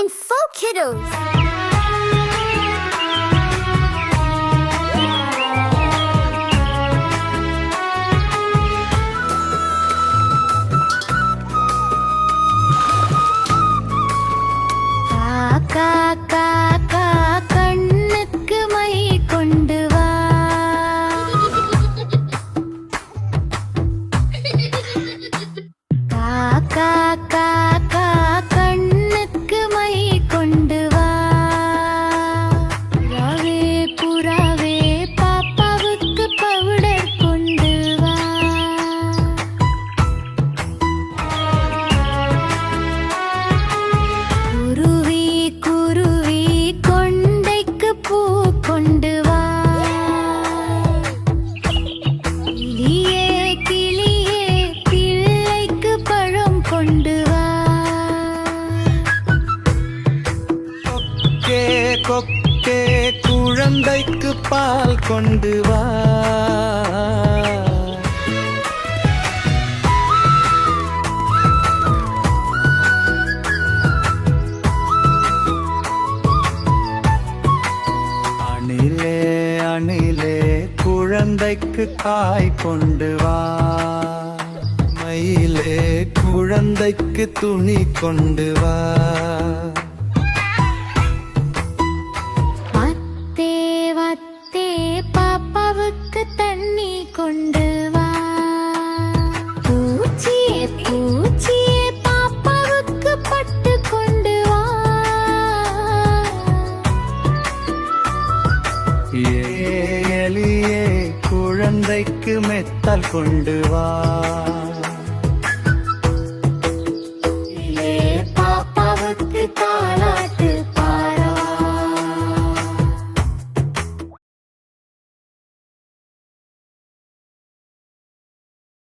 Info Kiddos. கண்ணுக்கு my கொண்டு வா. காக்கா கண்ணுக்கு மை கொண்டு வா. புறாவே பாப்பாவுக்கு பவுடர் கொண்டு வா. குருவி கொண்டைக்கு பூ கொண்டு வா. கிளியே பிள்ளைக்கு பழம் கொண்டு வா. கொக்கே குழந்தைக்கு பால் கொண்டு வா. அணிலே குழந்தைக்கு காய் கொண்டு வா. மயிலே குழந்தைக்கு துணி கொண்டு வா. வத்தே பாப்பாவுக்கு தண்ணி கொண்டு வா. பூச்சியே பாப்பாவுக்கு பட்டு கொண்டு வா. எலியே குழந்தைக்கு மெத்தல் கொண்டு வா.